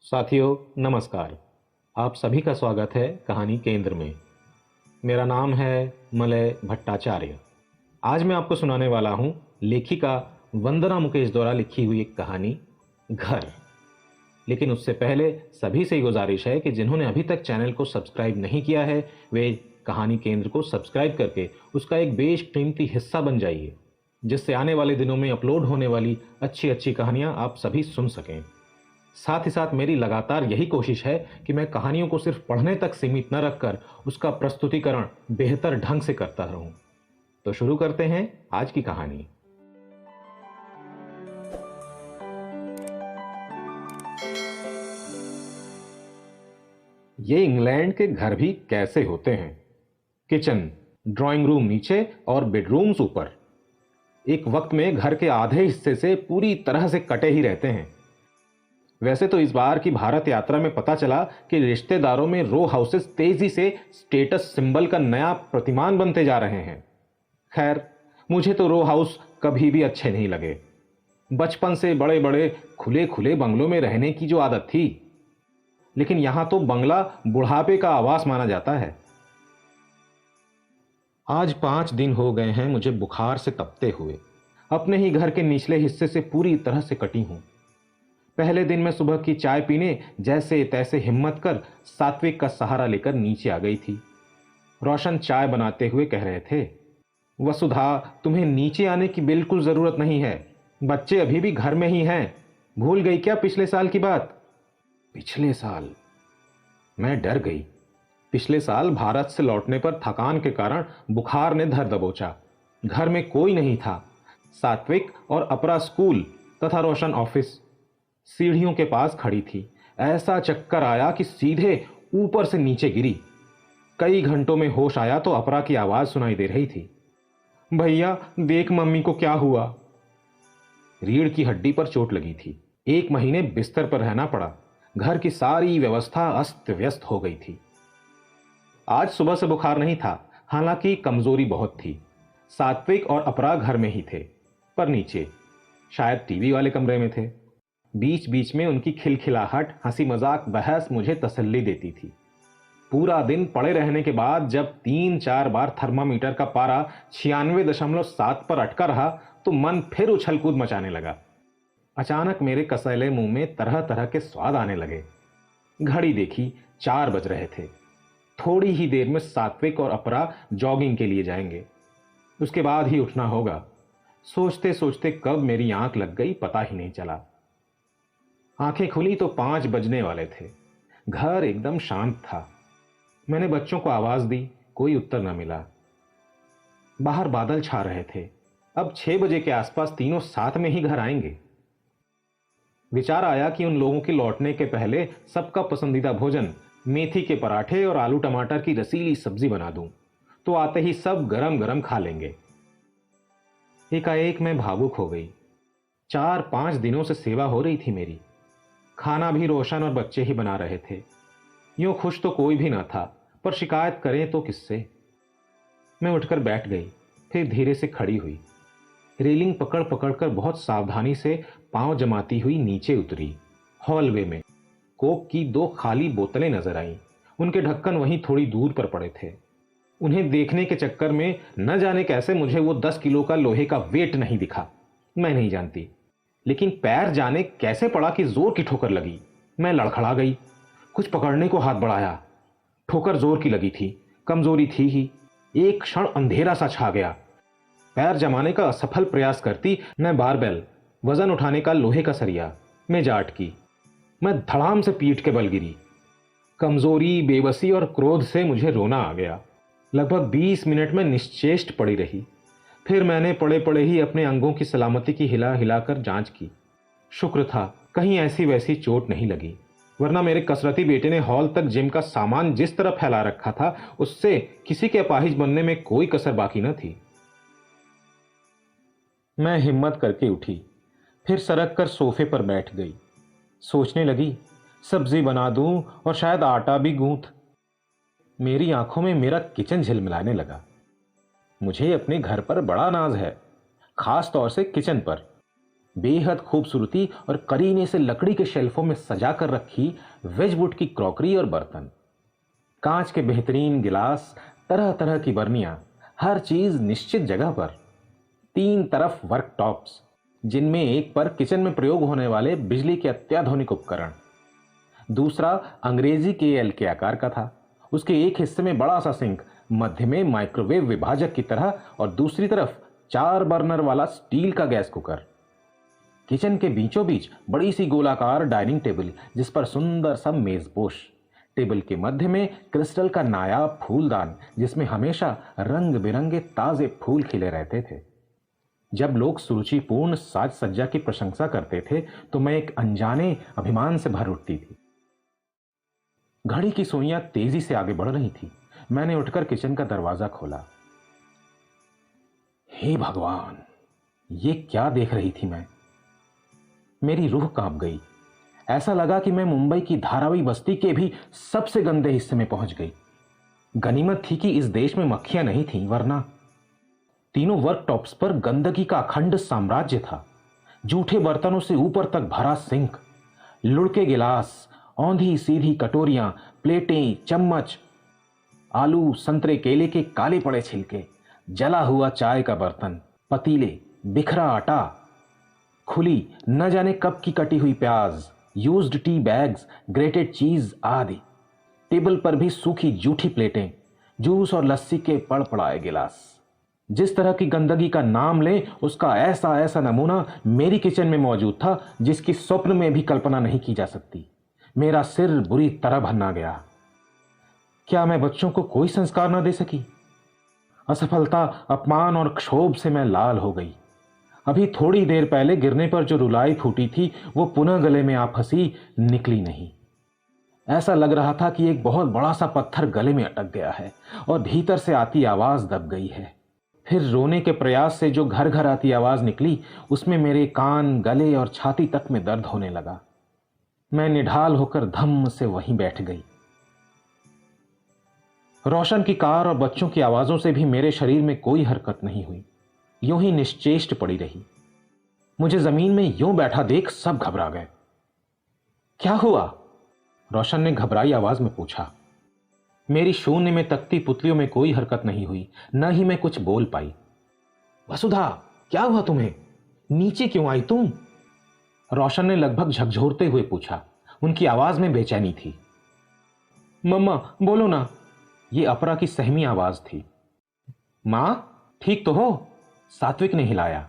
साथियों नमस्कार। आप सभी का स्वागत है कहानी केंद्र में। मेरा नाम है मलय भट्टाचार्य। आज मैं आपको सुनाने वाला हूं लेखिका वंदना मुकेश द्वारा लिखी हुई एक कहानी घर। लेकिन उससे पहले सभी से गुजारिश है कि जिन्होंने अभी तक चैनल को सब्सक्राइब नहीं किया है वे कहानी केंद्र को सब्सक्राइब करके उसका एक बेशकीमती हिस्सा बन जाइए, जिससे आने वाले दिनों में अपलोड होने वाली अच्छी अच्छी कहानियां आप सभी सुन सकें। साथ ही साथ मेरी लगातार यही कोशिश है कि मैं कहानियों को सिर्फ पढ़ने तक सीमित न रखकर उसका प्रस्तुतिकरण बेहतर ढंग से करता रहूं। तो शुरू करते हैं आज की कहानी। ये इंग्लैंड के घर भी कैसे होते हैं। किचन, ड्राइंग रूम नीचे और बेडरूम्स ऊपर। एक वक्त में घर के आधे हिस्से से पूरी तरह से कटे ही रहते हैं। वैसे तो इस बार की भारत यात्रा में पता चला कि रिश्तेदारों में रो हाउसेस तेजी से स्टेटस सिंबल का नया प्रतिमान बनते जा रहे हैं। खैर, मुझे तो रो हाउस कभी भी अच्छे नहीं लगे। बचपन से बड़े बड़े खुले खुले बंगलों में रहने की जो आदत थी, लेकिन यहां तो बंगला बुढ़ापे का आवास माना जाता है। आज 5 दिन हो गए हैं मुझे बुखार से तपते हुए। अपने ही घर के निचले हिस्से से पूरी तरह से कटी हूं। पहले दिन मैं सुबह की चाय पीने जैसे तैसे हिम्मत कर सात्विक का सहारा लेकर नीचे आ गई थी। रोशन चाय बनाते हुए कह रहे थे, वसुधा, तुम्हें नीचे आने की बिल्कुल जरूरत नहीं है। बच्चे अभी भी घर में ही हैं। भूल गई क्या पिछले साल की बात? पिछले साल? मैं डर गई। पिछले साल भारत से लौटने पर थकान के कारण बुखार ने धर दबोचा। घर में कोई नहीं था। सात्विक और अपरा स्कूल तथा रोशन ऑफिस। सीढ़ियों के पास खड़ी थी। ऐसा चक्कर आया कि सीधे ऊपर से नीचे गिरी। कई घंटों में होश आया तो अपरा की आवाज सुनाई दे रही थी, भैया देख मम्मी को क्या हुआ। रीढ़ की हड्डी पर चोट लगी थी। 1 महीने बिस्तर पर रहना पड़ा। घर की सारी व्यवस्था अस्त व्यस्त हो गई थी। आज सुबह से बुखार नहीं था, हालांकि कमजोरी बहुत थी। सात्विक और अपरा घर में ही थे, पर नीचे शायद टीवी वाले कमरे में थे। बीच बीच में उनकी खिलखिलाहट, हंसी मजाक, बहस मुझे तसल्ली देती थी। पूरा दिन पड़े रहने के बाद जब 3-4 बार थर्मामीटर का पारा 96.7 पर अटका रहा तो मन फिर उछल कूद मचाने लगा। अचानक मेरे कसैले मुंह में तरह तरह के स्वाद आने लगे। घड़ी देखी, 4 बज रहे थे। थोड़ी ही देर में सात्विक और अपरा जॉगिंग के लिए जाएंगे, उसके बाद ही उठना होगा। सोचते सोचते कब मेरी आंख लग गई पता ही नहीं चला। आंखें खुली तो 5 बजने वाले थे। घर एकदम शांत था। मैंने बच्चों को आवाज दी, कोई उत्तर न मिला। बाहर बादल छा रहे थे। अब 6 बजे के आसपास तीनों साथ में ही घर आएंगे। विचार आया कि उन लोगों के लौटने के पहले सबका पसंदीदा भोजन मेथी के पराठे और आलू टमाटर की रसीली सब्जी बना दूं, तो आते ही सब गरम गरम खा लेंगे। एकाएक मैं भावुक हो गई। 4-5 दिनों से सेवा हो रही थी मेरी। खाना भी रोशन और बच्चे ही बना रहे थे। यूं खुश तो कोई भी ना था, पर शिकायत करें तो किससे। मैं उठकर बैठ गई, फिर धीरे से खड़ी हुई। रेलिंग पकड़ पकड़ कर बहुत सावधानी से पांव जमाती हुई नीचे उतरी। हॉलवे में कोक की 2 खाली बोतलें नजर आईं। उनके ढक्कन वहीं थोड़ी दूर पर पड़े थे। उन्हें देखने के चक्कर में न जाने कैसे मुझे वो 10 किलो का लोहे का वेट नहीं दिखा। मैं नहीं जानती, लेकिन पैर जाने कैसे पड़ा कि जोर की ठोकर लगी। मैं लड़खड़ा गई। कुछ पकड़ने को हाथ बढ़ाया। ठोकर जोर की लगी थी, कमजोरी थी ही। एक क्षण अंधेरा सा छा गया। पैर जमाने का असफल प्रयास करती मैं बारबेल, वजन उठाने का लोहे का सरिया में जा अटकी। मैं धड़ाम से पीठ के बल गिरी। कमजोरी, बेबसी और क्रोध से मुझे रोना आ गया। लगभग 20 मिनट में निश्चेष्ट पड़ी रही। फिर मैंने पड़े पड़े ही अपने अंगों की सलामती की हिला हिलाकर जांच की। शुक्र था कहीं ऐसी वैसी चोट नहीं लगी, वरना मेरे कसरती बेटे ने हॉल तक जिम का सामान जिस तरह फैला रखा था उससे किसी के अपाहिज बनने में कोई कसर बाकी न थी। मैं हिम्मत करके उठी, फिर सरक कर सोफे पर बैठ गई। सोचने लगी, सब्जी बना दूं और शायद आटा भी गूंथ। मेरी आंखों में मेरा किचन झिलमिलाने लगा। मुझे अपने घर पर बड़ा नाज है, खास तौर से किचन पर। बेहद खूबसूरती और करीने से लकड़ी के शेल्फों में सजा कर रखी वेजवुड की क्रॉकरी और बर्तन, कांच के बेहतरीन गिलास, तरह तरह की बर्नियां, हर चीज निश्चित जगह पर। 3 तरफ वर्क टॉप्स, जिनमें एक पर किचन में प्रयोग होने वाले बिजली के अत्याधुनिक उपकरण, दूसरा अंग्रेजी KL के आकार का था। उसके एक हिस्से में बड़ा सा सिंक, मध्य में माइक्रोवेव विभाजक की तरह और दूसरी तरफ 4 बर्नर वाला स्टील का गैस कुकर। किचन के बीचों बीच बड़ी सी गोलाकार डाइनिंग टेबल, जिस पर सुंदर सा मेजपोश। टेबल के मध्य में क्रिस्टल का नायाब फूलदान, जिसमें हमेशा रंग बिरंगे ताजे फूल खिले रहते थे। जब लोग सुरुचिपूर्ण साज सज्जा की प्रशंसा करते थे तो मैं एक अनजाने अभिमान से भर उठती थी। घड़ी की सुइयां तेजी से आगे बढ़ रही थी। मैंने उठकर किचन का दरवाजा खोला। हे भगवान, ये क्या देख रही थी मैं? मेरी रूह कांप गई। ऐसा लगा कि मैं मुंबई की धारावी बस्ती के भी सबसे गंदे हिस्से में पहुंच गई। गनीमत थी कि इस देश में मक्खियां नहीं थीं, वरना तीनों वर्कटॉप्स पर गंदगी का अखंड साम्राज्य था। जूठे बर्तनों से ऊपर तक भरा सिंक, लुढ़के गिलास, औंधी सीधी कटोरियां, प्लेटें, चम्मच, आलू संतरे केले के काले पड़े छिलके, जला हुआ चाय का बर्तन, पतीले, बिखरा आटा, खुली न जाने कब की कटी हुई प्याज, यूज्ड टी बैग्स, ग्रेटेड चीज आदि। टेबल पर भी सूखी जूठी प्लेटें, जूस और लस्सी के पड़पड़ाए गिलास। जिस तरह की गंदगी का नाम लें, उसका ऐसा ऐसा नमूना मेरी किचन में मौजूद था जिसकी स्वप्न में भी कल्पना नहीं की जा सकती। मेरा सिर बुरी तरह भन्ना गया। क्या मैं बच्चों को कोई संस्कार न दे सकी? असफलता, अपमान और क्षोभ से मैं लाल हो गई। अभी थोड़ी देर पहले गिरने पर जो रुलाई फूटी थी वो पुनः गले में आ फंसी, निकली नहीं। ऐसा लग रहा था कि एक बहुत बड़ा सा पत्थर गले में अटक गया है और भीतर से आती आवाज दब गई है। फिर रोने के प्रयास से जो घर घर आती आवाज निकली, उसमें मेरे कान, गले और छाती तक में दर्द होने लगा। मैं निढाल होकर धम्म से वहीं बैठ गई। रोशन की कार और बच्चों की आवाजों से भी मेरे शरीर में कोई हरकत नहीं हुई, यूं ही निश्चेष्ट पड़ी रही। मुझे जमीन में यूं बैठा देख सब घबरा गए। क्या हुआ? रोशन ने घबराई आवाज में पूछा। मेरी शून्य में तकती पुतलियों में कोई हरकत नहीं हुई, न ही मैं कुछ बोल पाई। वसुधा, क्या हुआ तुम्हें? नीचे क्यों आई तुम? रोशन ने लगभग झकझोरते हुए पूछा। उनकी आवाज में बेचैनी थी। मम्मा, बोलो ना। ये अपरा की सहमी आवाज थी। मां, ठीक तो हो? सात्विक ने हिलाया।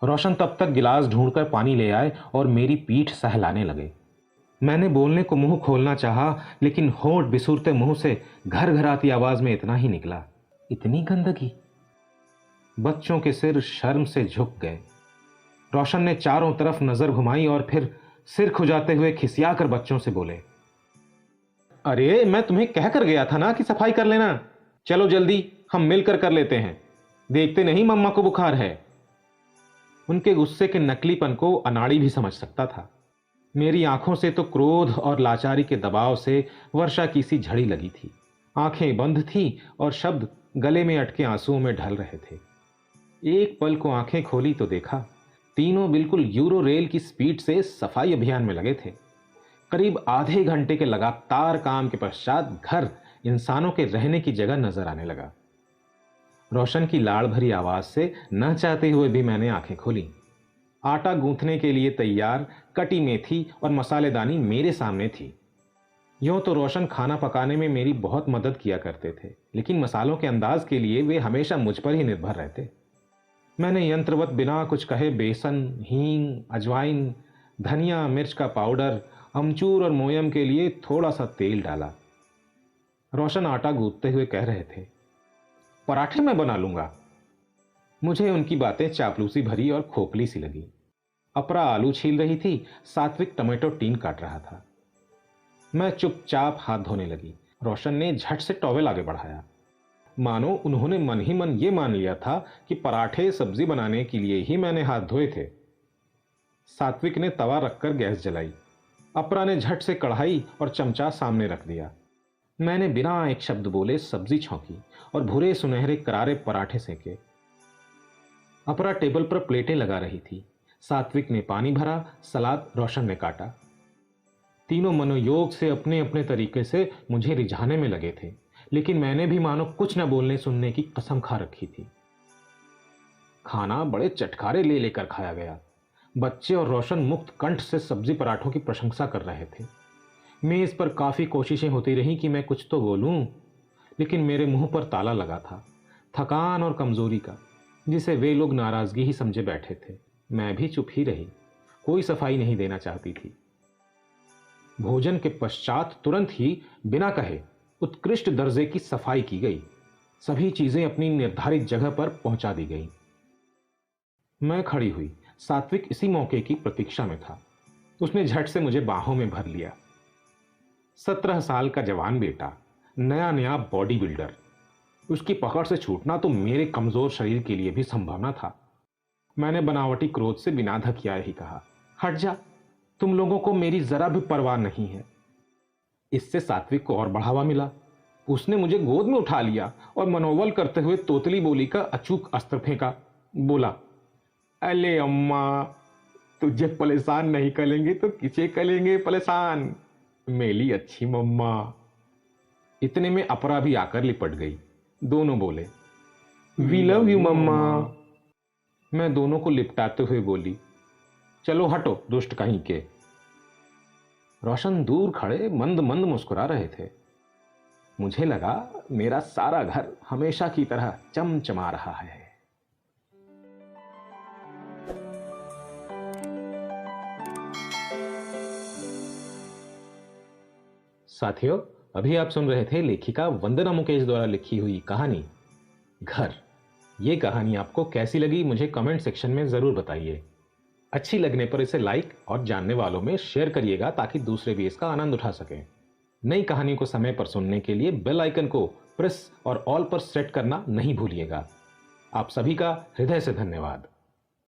रोशन तब तक गिलास ढूंढकर पानी ले आए और मेरी पीठ सहलाने लगे। मैंने बोलने को मुंह खोलना चाहा, लेकिन होंठ बिसूरते मुंह से घर घर आती आवाज में इतना ही निकला, इतनी गंदगी। बच्चों के सिर शर्म से झुक गए। रोशन ने चारों तरफ नजर घुमाई और फिर सिर खुजाते हुए खिसिया कर बच्चों से बोले, अरे मैं तुम्हें कह कर गया था ना कि सफाई कर लेना। चलो जल्दी, हम मिलकर कर लेते हैं। देखते नहीं मम्मा को बुखार है। उनके गुस्से के नकलीपन को अनाड़ी भी समझ सकता था। मेरी आंखों से तो क्रोध और लाचारी के दबाव से वर्षा की सी झड़ी लगी थी। आंखें बंद थी और शब्द गले में अटके आंसुओं में ढल रहे थे। एक पल को आंखें खोली तो देखा तीनों बिल्कुल यूरो रेल की स्पीड से सफाई अभियान में लगे थे। करीब आधे घंटे के लगातार काम के पश्चात घर इंसानों के रहने की जगह नजर आने लगा। रोशन की लाड़ भरी आवाज से न चाहते हुए भी मैंने आंखें खोली। आटा गूंथने के लिए तैयार कटी मेथी और मसालेदानी मेरे सामने थी। यूं तो रोशन खाना पकाने में मेरी बहुत मदद किया करते थे, लेकिन मसालों के अंदाज के लिए वे हमेशा मुझ पर ही निर्भर रहते। मैंने यंत्रवत बिना कुछ कहे बेसन, हींग, अजवाइन, धनिया, मिर्च का पाउडर, अमचूर और मोयम के लिए थोड़ा सा तेल डाला। रोशन आटा गूंथते हुए कह रहे थे, पराठे मैं बना लूंगा। मुझे उनकी बातें चापलूसी भरी और खोखली सी लगी। अपरा आलू छील रही थी, सात्विक टमाटो टीन काट रहा था। मैं चुपचाप हाथ धोने लगी। रोशन ने झट से टॉवेल आगे बढ़ाया, मानो उन्होंने मन ही मन ये मान लिया था कि पराठे सब्जी बनाने के लिए ही मैंने हाथ धोए थे। सात्विक ने तवा रखकर गैस जलाई। अपरा ने झट से कढ़ाई और चमचा सामने रख दिया। मैंने बिना एक शब्द बोले सब्जी छौंकी और भूरे सुनहरे करारे पराठे सेके। अपरा टेबल पर प्लेटें लगा रही थी। सात्विक ने पानी भरा, सलाद रोशन ने काटा। तीनों मनोयोग से अपने अपने तरीके से मुझे रिझाने में लगे थे, लेकिन मैंने भी मानो कुछ न बोलने सुनने की कसम खा रखी थी। खाना बड़े चटखारे ले लेकर खाया गया। बच्चे और रोशन मुक्त कंठ से सब्जी पराठों की प्रशंसा कर रहे थे। मेज पर काफी कोशिशें होती रहीं कि मैं कुछ तो बोलूं, लेकिन मेरे मुंह पर ताला लगा था, थकान और कमजोरी का, जिसे वे लोग नाराजगी ही समझे बैठे थे। मैं भी चुप ही रही, कोई सफाई नहीं देना चाहती थी। भोजन के पश्चात तुरंत ही बिना कहे उत्कृष्ट दर्जे की सफाई की गई। सभी चीजें अपनी निर्धारित जगह पर पहुंचा दी गई। मैं खड़ी हुई। सात्विक इसी मौके की प्रतीक्षा में था। उसने झट से मुझे बाहों में भर लिया। 17 साल का जवान बेटा, नया नया बॉडी बिल्डर। उसकी पकड़ से छूटना तो मेरे कमजोर शरीर के लिए भी संभावना था। मैंने बनावटी क्रोध से बिना धकियाए ही कहा, हट जा, तुम लोगों को मेरी जरा भी परवाह नहीं है। इससे सात्विक को और बढ़ावा मिला। उसने मुझे गोद में उठा लिया और मनोबल करते हुए तोतली बोली का अचूक अस्त्र फेंका। बोला, अले अम्मा, तुझे परेशान नहीं करेंगे तो किसे करेंगे परेशान, मेरी अच्छी मम्मा। इतने में अपरा भी आकर लिपट गई। दोनों बोले, वी लव यू मम्मा। मैं दोनों को लिपटाते हुए बोली, चलो हटो दुष्ट कहीं के। रोशन दूर खड़े मंद मंद मुस्कुरा रहे थे। मुझे लगा मेरा सारा घर हमेशा की तरह चमचमा रहा है। साथियों, अभी आप सुन रहे थे लेखिका वंदना मुकेश द्वारा लिखी हुई कहानी घर। ये कहानी आपको कैसी लगी मुझे कमेंट सेक्शन में जरूर बताइए। अच्छी लगने पर इसे लाइक और जानने वालों में शेयर करिएगा ताकि दूसरे भी इसका आनंद उठा सकें। नई कहानी को समय पर सुनने के लिए बेल आइकन को प्रेस और ऑल पर सेट करना नहीं भूलिएगा। आप सभी का हृदय से धन्यवाद।